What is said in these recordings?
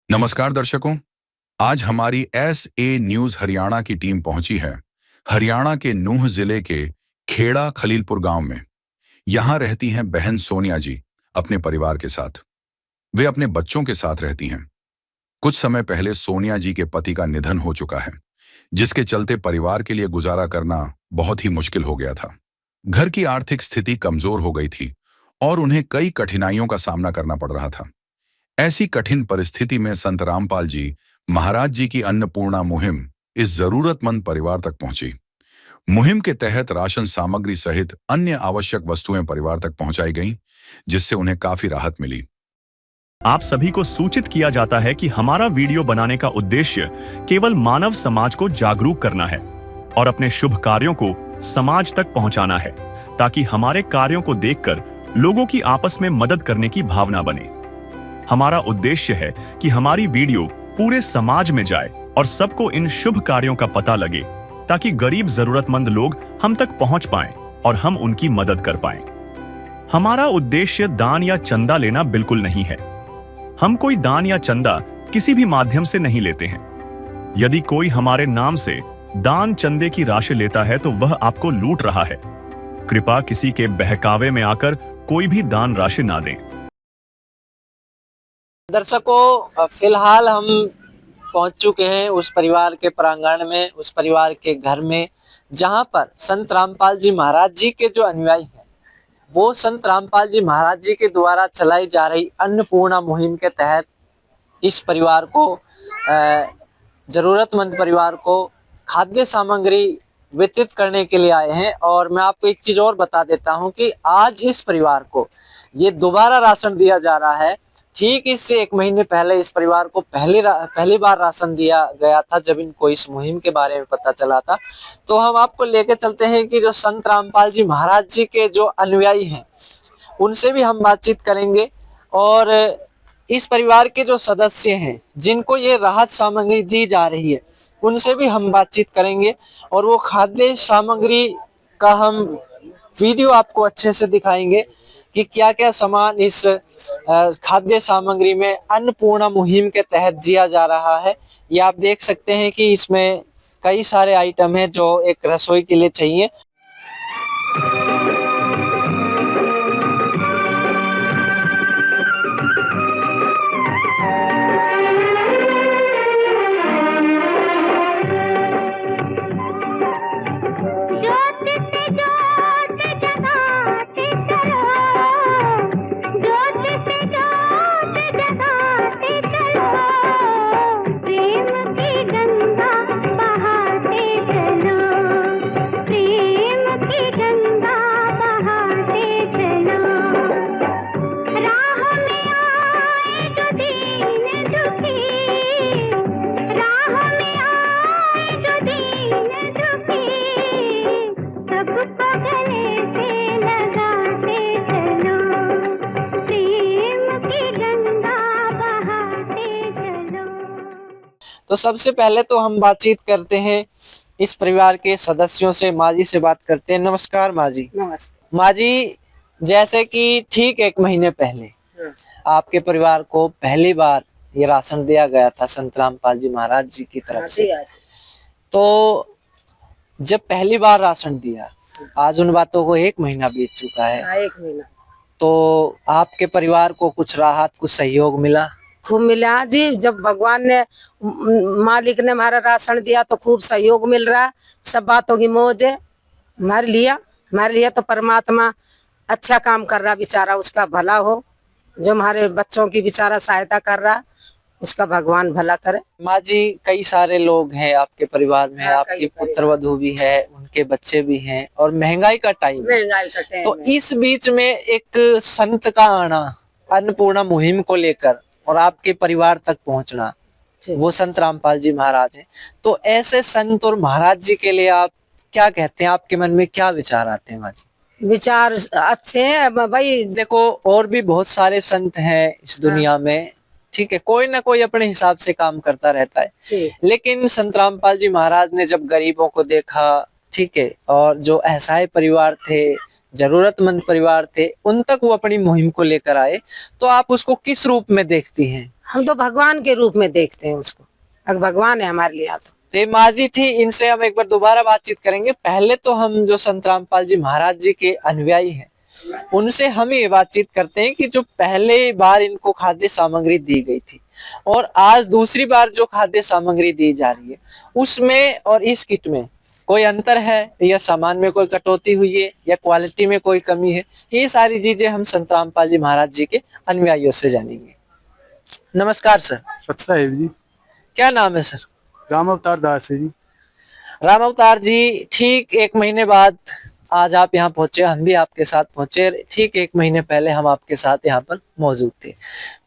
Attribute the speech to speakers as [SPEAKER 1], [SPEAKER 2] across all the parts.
[SPEAKER 1] नमस्कार दर्शकों। आज हमारी एस न्यूज हरियाणा की टीम पहुंची है हरियाणा के नूंह जिले के खेड़ा खलीलपुर गांव में। यहां रहती हैं बहन सोनिया जी अपने परिवार के साथ। वे अपने बच्चों के साथ रहती हैं। कुछ समय पहले सोनिया जी के पति का निधन हो चुका है, जिसके चलते परिवार के लिए गुजारा करना बहुत ही मुश्किल हो गया था। घर की आर्थिक स्थिति कमजोर हो गई थी और उन्हें कई कठिनाइयों का सामना करना पड़ रहा था। ऐसी कठिन परिस्थिति में संत रामपाल जी महाराज जी की अन्नपूर्णा मुहिम इस जरूरतमंद परिवार तक पहुंची। मुहिम के तहत राशन सामग्री सहित अन्य आवश्यक वस्तुएं परिवार तक पहुंचाई गईं, जिससे उन्हें काफी राहत मिली।
[SPEAKER 2] आप सभी को सूचित किया जाता है कि हमारा वीडियो बनाने का उद्देश्य केवल मानव समाज को जागरूक करना है और अपने शुभ कार्यों को समाज तक पहुंचाना है, ताकि हमारे कार्यों को देखकर लोगों की आपस में मदद करने की भावना बने। हमारा उद्देश्य है कि हमारी वीडियो पूरे समाज में जाए और सबको इन शुभ कार्यों का पता लगे, ताकि गरीब जरूरतमंद लोग हम तक पहुंच पाएं और हम उनकी मदद कर पाएं। हमारा उद्देश्य दान या चंदा लेना बिल्कुल नहीं है। हम कोई दान या चंदा किसी भी माध्यम से नहीं लेते हैं। यदि कोई हमारे नाम से दान चंदे की राशि लेता है तो वह आपको लूट रहा है। कृपया किसी के बहकावे में आकर कोई भी दान राशि ना दें।
[SPEAKER 3] दर्शकों, फिलहाल हम पहुंच चुके हैं उस परिवार के प्रांगण में, उस परिवार के घर में, जहां पर संत रामपाल जी महाराज जी के जो अनुयायी हैं, वो संत रामपाल जी महाराज जी के द्वारा चलाई जा रही अन्नपूर्णा मुहिम के तहत इस परिवार को, जरूरतमंद परिवार को खाद्य सामग्री वितरित करने के लिए आए हैं। और मैं आपको एक चीज और बता देता हूं कि आज इस परिवार को ये दोबारा राशन दिया जा रहा है। ठीक इससे 1 महीने पहले इस परिवार को पहली बार राशन दिया गया था, जब इनको इस मुहिम के बारे में पता चला था। तो हम आपको लेके चलते हैं कि जो संत रामपाल जी महाराज जी के जो अनुयायी हैं, उनसे भी हम बातचीत करेंगे और इस परिवार के जो सदस्य हैं जिनको ये राहत सामग्री दी जा रही है, उनसे भी हम बातचीत करेंगे और वो खाद्य सामग्री का हम वीडियो आपको अच्छे से दिखाएंगे कि क्या क्या सामान इस खाद्य सामग्री में अन्नपूर्णा मुहिम के तहत दिया जा रहा है। ये आप देख सकते हैं कि इसमें कई सारे आइटम हैं जो एक रसोई के लिए चाहिए। तो सबसे पहले तो हम बातचीत करते हैं इस परिवार के सदस्यों से। माँ जी से बात करते हैं। नमस्कार माँ जी।
[SPEAKER 4] नमस्ते।
[SPEAKER 3] माँ जी, जैसे कि ठीक 1 महीने पहले आपके परिवार को पहली बार ये राशन दिया गया था संत रामपाल जी महाराज जी की तरफ से, तो जब पहली बार राशन दिया, आज उन बातों को 1 महीना बीत चुका है।
[SPEAKER 4] 1 महीना
[SPEAKER 3] तो आपके परिवार को कुछ राहत, कुछ सहयोग मिला?
[SPEAKER 4] खूब मिला जी। जब भगवान ने, मालिक ने हमारा राशन दिया तो खूब सहयोग मिल रहा है। सब बातों की मौज है हमारे लिए तो परमात्मा अच्छा काम कर रहा, बेचारा उसका भला हो। जो हमारे बच्चों की बेचारा सहायता कर रहा, उसका भगवान भला करे।
[SPEAKER 3] माँ जी, कई सारे लोग हैं आपके परिवार में, आपकी पुत्रवधू भी है, उनके बच्चे भी हैं और महंगाई का टाइम है। तो इस बीच में एक संत का आना अन्नपूर्णा मुहिम को लेकर और आपके परिवार तक पहुंचना, वो संत रामपाल जी महाराज हैं। तो ऐसे संत और महाराज जी के लिए आप क्या कहते हैं? आपके मन में क्या विचार आते हैं माँ जी?
[SPEAKER 4] विचार अच्छे हैं भाई।
[SPEAKER 3] देखो, और भी बहुत सारे संत हैं इस दुनिया में, ठीक है, कोई ना कोई अपने हिसाब से काम करता रहता है, लेकिन संत रामपाल जी महाराज ने जब गरीबों को देखा, ठीक है, और जो असहाय परिवार थे, जरूरतमंद परिवार थे, उन तक वो अपनी मुहिम को लेकर आए। तो आप उसको किस रूप में देखती हैं?
[SPEAKER 4] हम तो भगवान के रूप में देखते हैं उसको, अगर भगवान है हमारे लिए तो।
[SPEAKER 3] ये माजी थी, इनसे हम एक बार दोबारा बातचीत करेंगे। पहले तो हम जो संत रामपाल जी महाराज जी के अनुयायी हैं उनसे हम ये बातचीत करते हैं कि जो पहले बार इनको खाद्य सामग्री दी गई थी और आज दूसरी बार जो खाद्य सामग्री दी जा रही है उसमें और इस किट में कोई अंतर है या सामान में कोई कटौती हुई है या क्वालिटी में कोई कमी है, ये सारी चीजें हम संत रामपाल जी महाराज जी के अनुयायियों से जानेंगे। नमस्कार सर।
[SPEAKER 5] सत साहिब जी।
[SPEAKER 3] क्या नाम है सर?
[SPEAKER 5] राम अवतार दास है जी।
[SPEAKER 3] राम अवतार जी, ठीक 1 महीने बाद आज आप यहाँ पहुंचे, हम भी आपके साथ पहुंचे। ठीक 1 महीने पहले हम आपके साथ यहाँ पर मौजूद थे,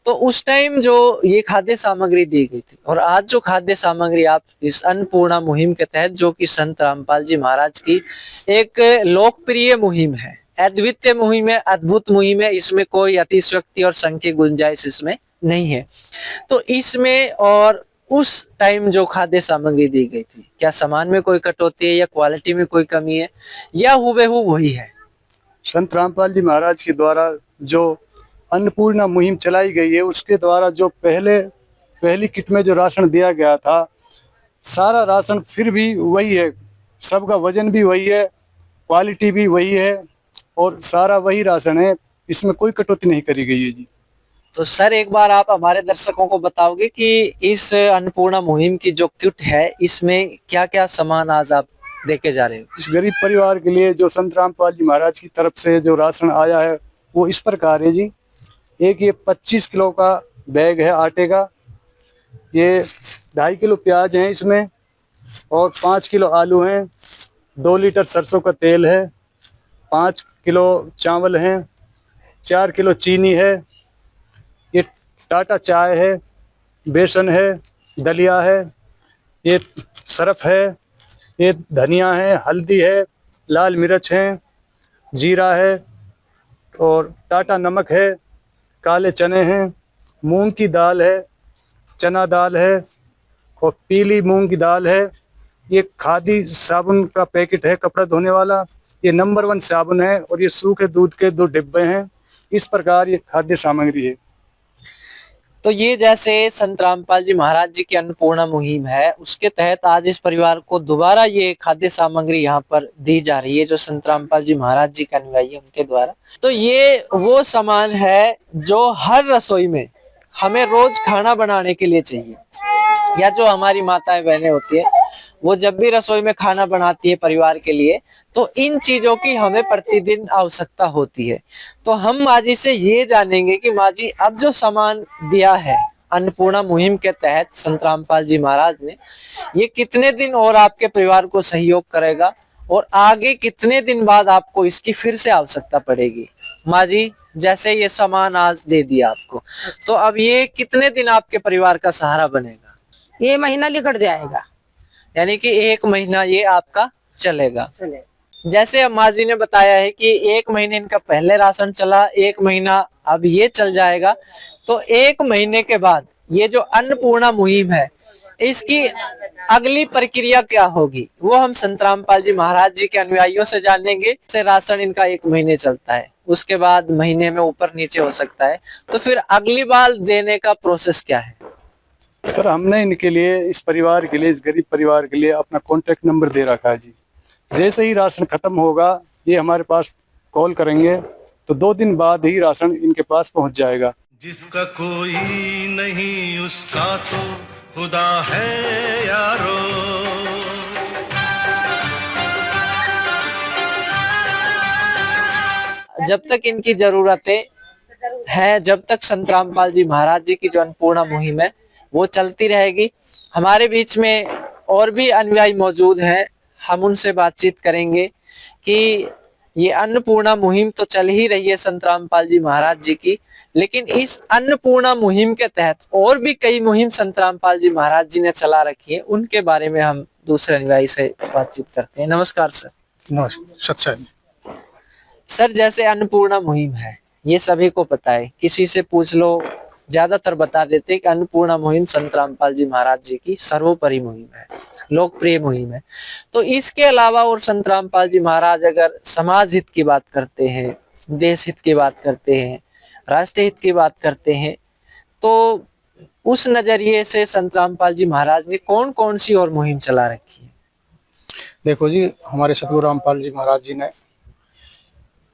[SPEAKER 3] तो उस टाइम जो ये खाद्य सामग्री दी गई थी और आज जो खाद्य सामग्री आप इस अन्नपूर्णा मुहिम के तहत, जो कि संत रामपाल जी महाराज की एक लोकप्रिय मुहिम है, अद्वितीय मुहिम है, अद्भुत मुहिम है, इसमें कोई अतिशयोक्ति और संघ की गुंजाइश इसमें नहीं है। तो इसमें और उस टाइम जो खाद्य सामग्री दी गई थी, क्या सामान में कोई कटौती है या क्वालिटी में कोई कमी है या हुबेहू वही है?
[SPEAKER 5] संत रामपाल जी महाराज के द्वारा जो अन्नपूर्णा मुहिम चलाई गई है उसके द्वारा जो पहली किट में जो राशन दिया गया था, सारा राशन फिर भी वही है, सबका वजन भी वही है, क्वालिटी भी वही है और सारा वही राशन है, इसमें कोई कटौती नहीं करी गई है जी।
[SPEAKER 3] तो सर एक बार आप हमारे दर्शकों को बताओगे कि इस अन्नपूर्णा मुहिम की जो किट है इसमें क्या क्या सामान आज आप देके जा रहे हो?
[SPEAKER 5] इस गरीब परिवार के लिए जो संत रामपाल जी महाराज की तरफ से जो राशन आया है वो इस प्रकार है जी। एक ये 25 किलो का बैग है आटे का, ये 2.5 किलो प्याज है इसमें और 5 किलो आलू हैं, 2 लीटर सरसों का तेल है, 5 किलो चावल हैं, 4 किलो चीनी है, ये टाटा चाय है, बेसन है, दलिया है, ये सरफ है, ये धनिया है, हल्दी है, लाल मिर्च है, जीरा है और टाटा नमक है, काले चने हैं, मूंग की दाल है, चना दाल है और पीली मूंग की दाल है। ये खादी साबुन का पैकेट है कपड़ा धोने वाला, ये नंबर 1 साबुन है और ये सूखे दूध के 2 डिब्बे हैं। इस प्रकार ये खाद्य सामग्री है।
[SPEAKER 3] तो ये जैसे संत रामपाल जी महाराज जी की अन्नपूर्णा मुहिम है उसके तहत आज इस परिवार को दोबारा ये खाद्य सामग्री यहाँ पर दी जा रही है जो संत रामपाल जी महाराज जी के अनुयायी उनके द्वारा। तो ये वो सामान है जो हर रसोई में हमें रोज खाना बनाने के लिए चाहिए, या जो हमारी माताएं बहनें होती है वो जब भी रसोई में खाना बनाती है परिवार के लिए तो इन चीजों की हमें प्रतिदिन आवश्यकता होती है। तो हम माँ जी से ये जानेंगे कि माँ जी अब जो सामान दिया है अन्नपूर्णा मुहिम के तहत संत रामपाल जी महाराज ने, ये कितने दिन और आपके परिवार को सहयोग करेगा और आगे कितने दिन बाद आपको इसकी फिर से आवश्यकता पड़ेगी? माँ जी जैसे ये सामान आज दे दिया आपको, तो अब ये कितने दिन आपके परिवार का सहारा बनेगा?
[SPEAKER 4] ये महीना निकट जाएगा,
[SPEAKER 3] यानी कि 1 महीना ये आपका चलेगा। जैसे अम्मा जी ने बताया है कि 1 महीने इनका पहले राशन चला, 1 महीना अब ये चल जाएगा, तो 1 महीने के बाद ये जो अन्नपूर्णा मुहिम है इसकी अगली प्रक्रिया क्या होगी वो हम संत रामपाल जी महाराज जी के अनुयायियों से जानेंगे। से राशन इनका 1 महीने चलता है, उसके बाद महीने में ऊपर नीचे हो सकता है, तो फिर अगली बार देने का प्रोसेस क्या है?
[SPEAKER 5] सर हमने इनके लिए, इस परिवार के लिए, इस गरीब परिवार के लिए अपना कॉन्टेक्ट नंबर दे रखा है जी। जैसे ही राशन खत्म होगा ये हमारे पास कॉल करेंगे तो 2 दिन बाद ही राशन इनके पास पहुंच जाएगा।
[SPEAKER 6] जिसका कोई नहीं उसका तो खुदा है यारो।
[SPEAKER 3] जब तक इनकी जरूरतें है, जब तक संत रामपाल जी महाराज जी की जो अन्नपूर्णा मुहिम है वो चलती रहेगी। हमारे बीच में और भी अनुयायी मौजूद हैं, हम उनसे बातचीत करेंगे कि ये अन्नपूर्णा मुहिम तो चल ही रही है संत रामपाल जी महाराज जी की, लेकिन इस अन्नपूर्णा मुहिम के तहत और भी कई मुहिम संत रामपाल जी महाराज जी ने चला रखी है, उनके बारे में हम दूसरे अनुयायी से बातचीत करते हैं। नमस्कार सर।
[SPEAKER 5] नमस्कार। सच्चा
[SPEAKER 3] सर जैसे अन्नपूर्णा मुहिम है ये सभी को पता है, किसी से पूछ लो ज्यादातर बता देते हैं कि अन्नपूर्णा मुहिम संत रामपाल जी महाराज जी की सर्वोपरि मुहिम है, लोकप्रिय मुहिम है। तो इसके अलावा और संत रामपाल जी महाराज अगर समाज हित की बात करते हैं, देश हित की बात करते हैं, राष्ट्र हित की बात करते हैं, तो उस नजरिए से संत रामपाल जी महाराज ने कौन कौन सी और मुहिम चला रखी है?
[SPEAKER 5] देखो जी, हमारे सतगुरु रामपाल जी महाराज जी ने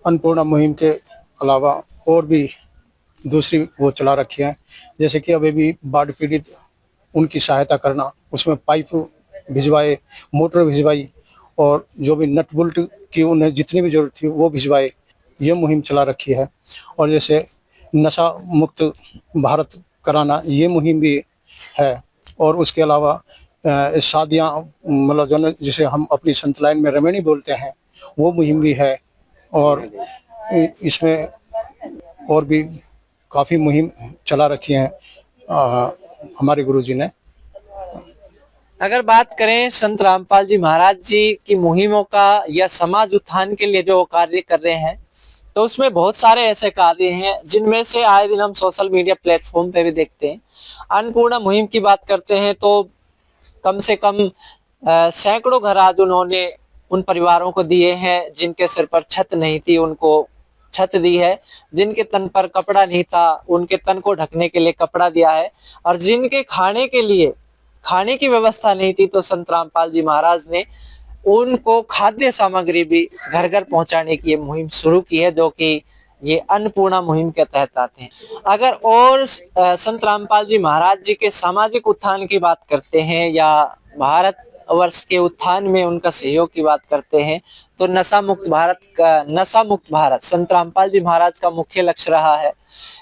[SPEAKER 5] अन्नपूर्णा मुहिम के अलावा और भी दूसरी वो चला रखी है। जैसे कि अभी भी बाढ़ पीड़ित उनकी सहायता करना, उसमें पाइप भिजवाए, मोटर भिजवाई, और जो भी नट बोल्ट की उन्हें जितनी भी जरूरत थी वो भिजवाए, ये मुहिम चला रखी है। और जैसे नशा मुक्त भारत कराना, ये मुहिम भी है। और उसके अलावा शादियाँ, मतलब जो जिसे हम अपनी संत लाइन में रमणी बोलते हैं, वो मुहिम भी है। और इसमें और भी काफ़ी मुहिम चला रखी हैं हमारे गुरुजी ने।
[SPEAKER 3] अगर बात करें संत रामपाल जी महाराज जी की मुहिमों का या समाज उत्थान के लिए जो कार्य कर रहे हैं, तो उसमें बहुत सारे ऐसे कार्य हैं जिनमें से आए दिन हम सोशल मीडिया प्लेटफॉर्म पे भी देखते हैं। अन्नपूर्णा मुहिम की बात करते हैं तो कम से कम सैकड़ों घर आज उन्होंने उन परिवारों को दिए हैं जिनके सिर पर छत नहीं थी, उनको छत दी है। जिनके तन पर कपड़ा नहीं था, उनके तन को ढकने के लिए कपड़ा दिया है। और जिनके खाने के लिए खाने की व्यवस्था नहीं थी, तो संत रामपाल जी महाराज ने उनको खाद्य सामग्री भी घर घर पहुंचाने की ये मुहिम शुरू की है, जो कि ये अन्नपूर्णा मुहिम के तहत आते हैं। अगर और संत रामपाल जी महाराज जी के सामाजिक उत्थान की बात करते हैं या भारत वर्ष के उत्थान में उनका सहयोग की बात करते हैं, तो नशा मुक्त भारत संत रामपाल जी महाराज का मुख्य लक्ष्य रहा है।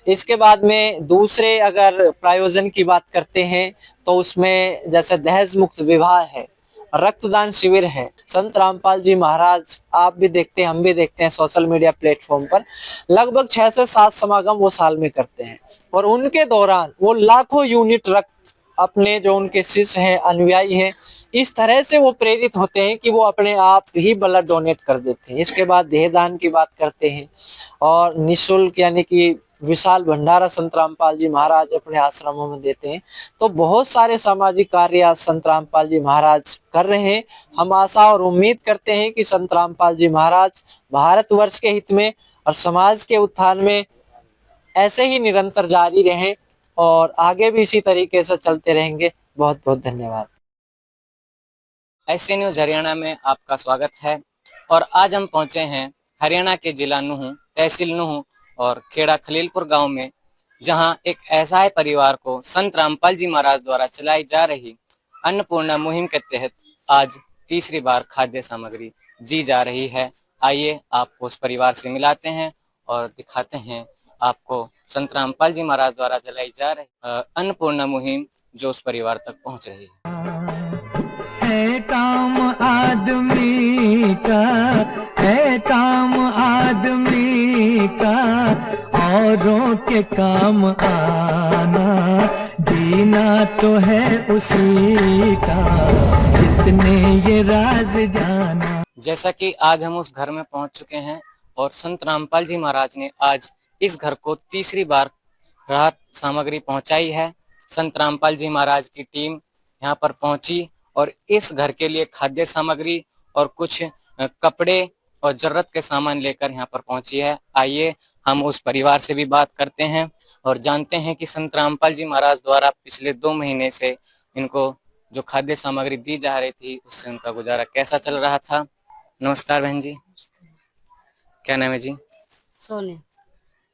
[SPEAKER 3] इसके बाद में दूसरे अगर प्रायोजन की बात करते हैं तो उसमें जैसे दहेज मुक्त विवाह है, रक्तदान शिविर है। संत रामपाल जी महाराज, आप भी देखते हैं, हम भी देखते हैं सोशल मीडिया प्लेटफॉर्म पर, लगभग 6 से 7 समागम वो साल में करते हैं। और उनके दौरान वो लाखों यूनिट रक्त अपने जो उनके शिष्य हैं, अनुयायी हैं, इस तरह से वो प्रेरित होते हैं कि वो अपने आप ही ब्लड डोनेट कर देते हैं। इसके बाद देह दान की बात करते हैं और निःशुल्क यानी कि विशाल भंडारा संत रामपाल जी महाराज अपने आश्रमों में देते हैं। तो बहुत सारे सामाजिक कार्य आज संत रामपाल जी महाराज कर रहे हैं। हम आशा और उम्मीद करते हैं कि संत रामपाल जी महाराज भारतवर्ष के हित में और समाज के उत्थान में ऐसे ही निरंतर जारी रहें और आगे भी इसी तरीके से चलते रहेंगे। बहुत बहुत धन्यवाद।
[SPEAKER 7] ऐसे न्यूज हरियाणा में आपका स्वागत है। और आज हम पहुंचे हैं हरियाणा के जिला नूंह, तहसील नूंह और खेड़ा खलीलपुर गांव में, जहां एक असहाय परिवार को संत रामपाल जी महाराज द्वारा चलाई जा रही अन्नपूर्णा मुहिम के तहत आज तीसरी बार खाद्य सामग्री दी जा रही है। आइए आपको उस परिवार से मिलाते हैं और दिखाते हैं आपको संत रामपाल जी महाराज द्वारा चलाई जा रही अन्नपूर्णा मुहिम जो उस परिवार तक पहुंच रही
[SPEAKER 8] है काम आदमी का, है काम आदमी का, औरों के काम आना, जीना तो है उसी का, जिसने ये राज जाना।
[SPEAKER 7] जैसा कि आज हम उस घर में पहुंच चुके हैं और संत रामपाल जी महाराज ने आज इस घर को तीसरी बार राहत सामग्री पहुंचाई है। संत रामपाल जी महाराज की टीम यहाँ पर पहुंची और इस घर के लिए खाद्य सामग्री और कुछ कपड़े और जरूरत के सामान लेकर यहाँ पर पहुंची है। आइए हम उस परिवार से भी बात करते हैं और जानते हैं कि संत रामपाल जी महाराज द्वारा पिछले 2 महीने से इनको जो खाद्य सामग्री दी जा रही थी उससे उनका गुजारा कैसा चल रहा था। नमस्कार बहन जी, क्या नाम है जी?
[SPEAKER 4] सोने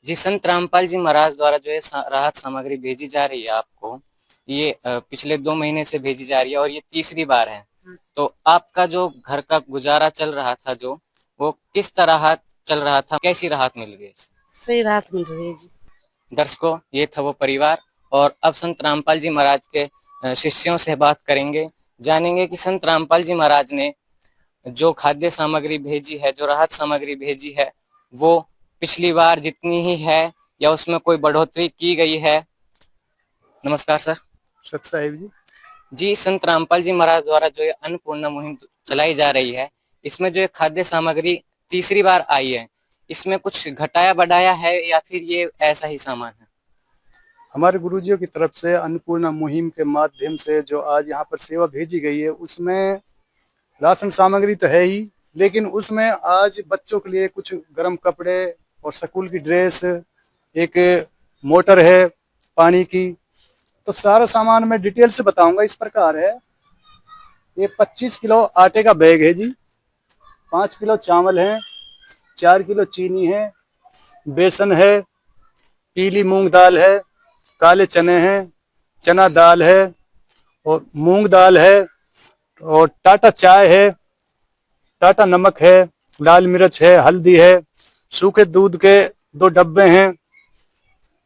[SPEAKER 7] जी, संत रामपाल जी महाराज द्वारा जो है राहत सामग्री भेजी जा रही है आपको, ये पिछले 2 महीने से भेजी जा रही है और ये तीसरी बार है। तो आपका जो घर का गुजारा चल रहा था जो, वो किस तरह चल रहा था, कैसी राहत मिल गई?
[SPEAKER 4] सही राहत मिल रही है जी।
[SPEAKER 7] दर्शकों, ये था वो परिवार और अब संत रामपाल जी महाराज के शिष्यों से बात करेंगे, जानेंगे कि संत रामपाल जी महाराज ने जो खाद्य सामग्री भेजी है, जो राहत सामग्री भेजी है, वो पिछली बार जितनी ही है या उसमें कोई बढ़ोतरी की गई है। नमस्कार सर।
[SPEAKER 5] सत साहिब जी।
[SPEAKER 7] जी, संत रामपाल जी महाराज द्वारा जो ये अन्नपूर्णा मुहिम चलाई जा रही है, इसमें जो ये खाद्य सामग्री तीसरी बार आई है, इसमें कुछ घटाया बढ़ाया है या फिर ये ऐसा ही सामान है?
[SPEAKER 5] हमारे गुरुजियों की तरफ से अन्नपूर्णा मुहिम के माध्यम से जो आज यहाँ पर सेवा भेजी गई है, उसमें राशन सामग्री तो है ही, लेकिन उसमें आज बच्चों के लिए कुछ गर्म कपड़े और स्कूल की ड्रेस, एक मोटर है पानी की, तो सारा सामान मैं डिटेल से बताऊंगा। इस प्रकार है, ये 25 किलो आटे का बैग है जी, 5 किलो चावल है, 4 किलो चीनी है, बेसन है, पीली मूंग दाल है, काले चने हैं, चना दाल है और मूंग दाल है और टाटा चाय है, टाटा नमक है, लाल मिर्च है, हल्दी है, सूखे दूध के 2 डब्बे हैं,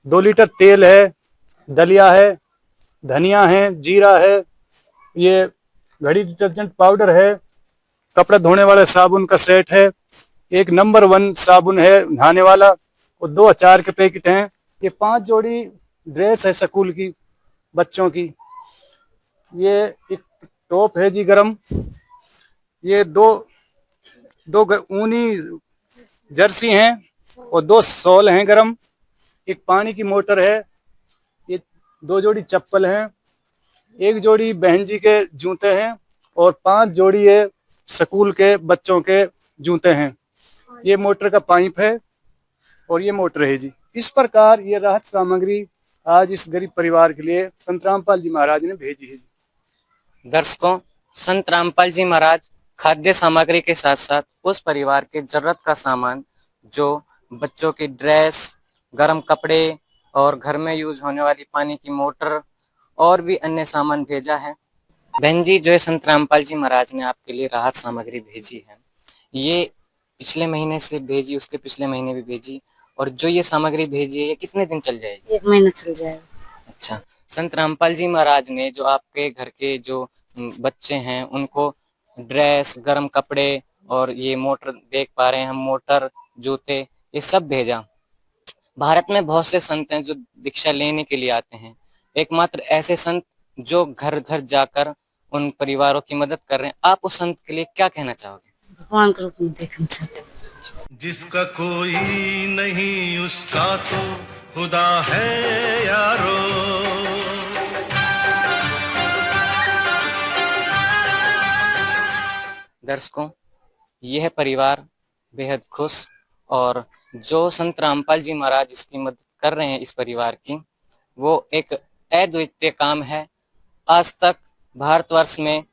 [SPEAKER 5] 2 लीटर तेल है, दलिया है, धनिया है, जीरा है, ये घड़ी डिटर्जेंट पाउडर है, कपड़े धोने वाले साबुन का सेट है, एक नंबर 1 साबुन है नहाने वाला और 2 अचार के पैकेट हैं। ये 5 जोड़ी ड्रेस है स्कूल की बच्चों की। ये एक टॉप है जी गरम, ये दो ऊनी जर्सी हैं और 2 शॉल हैं गरम, एक पानी की मोटर है, ये 2 जोड़ी चप्पल हैं, 1 जोड़ी बहन जी के जूते हैं और 5 जोड़ी ये स्कूल के बच्चों के जूते हैं। ये मोटर का पाइप है और ये मोटर है जी। इस प्रकार ये राहत सामग्री आज इस गरीब परिवार के लिए संत रामपाल जी महाराज ने भेजी है जी।
[SPEAKER 7] दर्शकों, संत रामपाल जी महाराज खाद्य सामग्री के साथ साथ उस परिवार के जरूरत का सामान, जो बच्चों की ड्रेस, गर्म कपड़े और घर में यूज होने वाली पानी की मोटर और भी अन्य सामान भेजा है। बहन जी, जो है संत रामपाल जी महाराज ने आपके लिए राहत सामग्री भेजी है, ये पिछले महीने से भेजी, उसके पिछले महीने भी भेजी, और जो ये सामग्री भेजी है ये कितने दिन चल जाएगी?
[SPEAKER 4] 1 महीना चल जाएगा।
[SPEAKER 7] अच्छा, संत रामपाल जी महाराज ने जो आपके घर के जो बच्चे हैं उनको ड्रेस, गर्म कपड़े और ये मोटर देख पा रहे हैं हम, मोटर, जूते, ये सब भेजा। भारत में बहुत से संत हैं जो दीक्षा लेने के लिए आते हैं, एकमात्र ऐसे संत जो घर घर जाकर उन परिवारों की मदद कर रहे हैं। आप उस संत के लिए क्या कहना चाहोगे?
[SPEAKER 4] भगवान के रूप में देखना चाहते हैं।
[SPEAKER 6] जिसका कोई नहीं उसका तो खुदा है यारो।
[SPEAKER 7] दर्शकों, यह परिवार बेहद खुश, और जो संत रामपाल जी महाराज इसकी मदद कर रहे हैं इस परिवार की, वो एक अद्वितीय काम है। आज तक भारतवर्ष में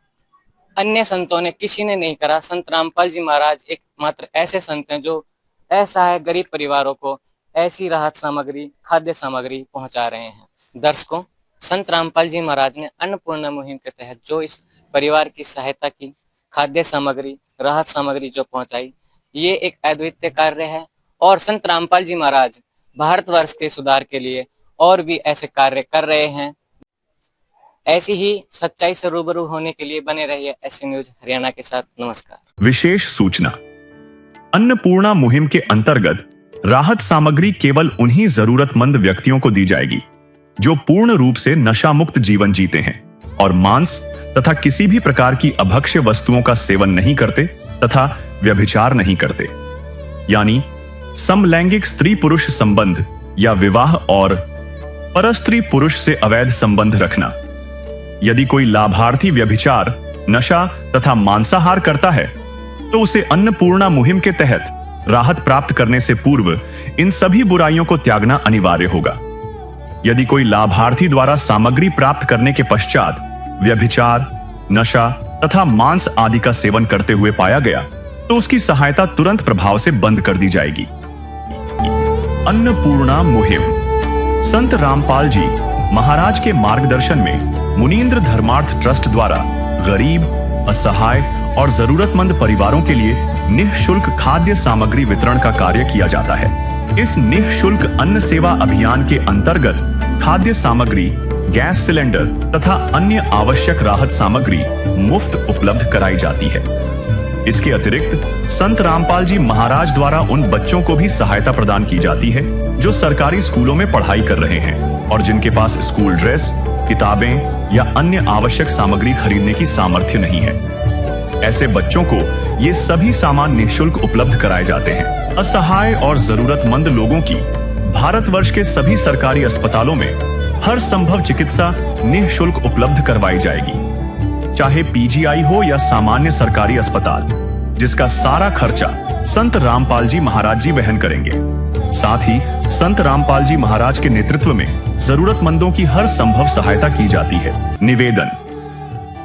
[SPEAKER 7] अन्य संतों ने किसी ने नहीं करा। संत रामपाल जी महाराज एक मात्र ऐसे संत हैं जो ऐसा है गरीब परिवारों को ऐसी राहत सामग्री, खाद्य सामग्री पहुंचा रहे हैं। दर्शकों, संत रामपाल जी महाराज ने अन्नपूर्णा मुहिम के तहत जो इस परिवार की सहायता की, खाद्य सामग्री, राहत सामग्री जो पहुंचाई, ये एक अद्वितीय कार्य है। और संत रामपाल जी महाराज भारतवर्ष के सुधार के लिए और भी ऐसे कार्य कर रहे हैं। ऐसी ही सच्चाई से रूबरू होने के लिए बने रहिए SC न्यूज हरियाणा के साथ। नमस्कार।
[SPEAKER 2] विशेष सूचना, अन्नपूर्णा मुहिम के अंतर्गत राहत सामग्री केवल उन्हीं जरूरतमंद व्यक्तियों को दी जाएगी जो पूर्ण रूप से नशा मुक्त जीवन जीते हैं और मांस तथा किसी भी प्रकार की अभक्ष्य वस्तुओं का सेवन नहीं करते तथा व्यभिचार नहीं करते, यानी समलैंगिक स्त्री पुरुष संबंध या विवाह और परस्त्री पुरुष से अवैध संबंध रखना। यदि कोई लाभार्थी व्यभिचार, नशा तथा मांसाहार करता है तो उसे अन्नपूर्णा मुहिम के तहत राहत प्राप्त करने से पूर्व इन सभी बुराइयों को त्यागना अनिवार्य होगा। यदि कोई लाभार्थी द्वारा सामग्री प्राप्त करने के पश्चात व्यभिचार, नशा तथा मांस आदि का सेवन करते हुए पाया गया तो उसकी सहायता तुरंत प्रभाव से बंद कर दी जाएगी। अन्नपूर्णा मुहिम संत रामपाल जी महाराज के मार्गदर्शन में मुनींद्र धर्मार्थ ट्रस्ट द्वारा गरीब, असहाय और जरूरतमंद परिवारों के लिए निःशुल्क खाद्य सामग्री वितरण का कार्य किया जाता है। इस निःशुल्क अन्न सेवा अभियान के अंतर्गत खाद्य सामग्री, गैस सिलेंडर तथा अन्य आवश्यक राहत सामग्री मुफ्त उपलब्ध कराई जाती है। इसके अतिरिक्त संत रामपाल जी महाराज द्वारा उन बच्चों को भी सहायता प्रदान की जाती है जो सरकारी स्कूलों में पढ़ाई कर रहे हैं और जिनके पास स्कूल ड्रेस, किताबें या अन्य आवश्यक सामग्री खरीदने की सामर्थ्य नहीं है। ऐसे बच्चों को ये सभी सामान निःशुल्क उपलब्ध कराए जाते हैं। असहाय और जरूरतमंद लोगों की भारतवर्ष के सभी सरकारी अस्पतालों में हर संभव चिकित्सा निःशुल्क उपलब्ध करवाई जाएगी, चाहे PGI हो या सामान्य सरकारी अस्पताल, जिसका सारा खर्चा संत रामपाल जी महाराज जी वहन करेंगे। साथ ही संत रामपाल जी महाराज के नेतृत्व में जरूरतमंदों की हर संभव सहायता की जाती है। निवेदन,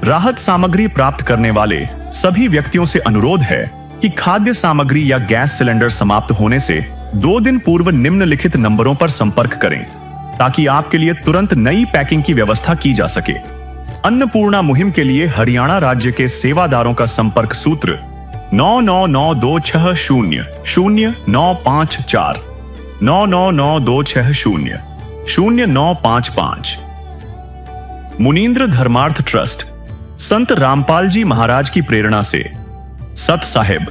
[SPEAKER 2] राहत सामग्री प्राप्त करने वाले सभी व्यक्तियों से अनुरोध है कि खाद्य सामग्री या गैस सिलेंडर समाप्त होने से 2 दिन पूर्व निम्नलिखित नंबरों पर संपर्क करें ताकि आपके लिए तुरंत नई पैकिंग की व्यवस्था की जा सके। अन्नपूर्णा मुहिम के लिए हरियाणा राज्य के सेवादारों का संपर्क सूत्र 9992600954 9992600955। मुनींद्र धर्मार्थ ट्रस्ट संत रामपाल जी महाराज की प्रेरणा से सत साहिब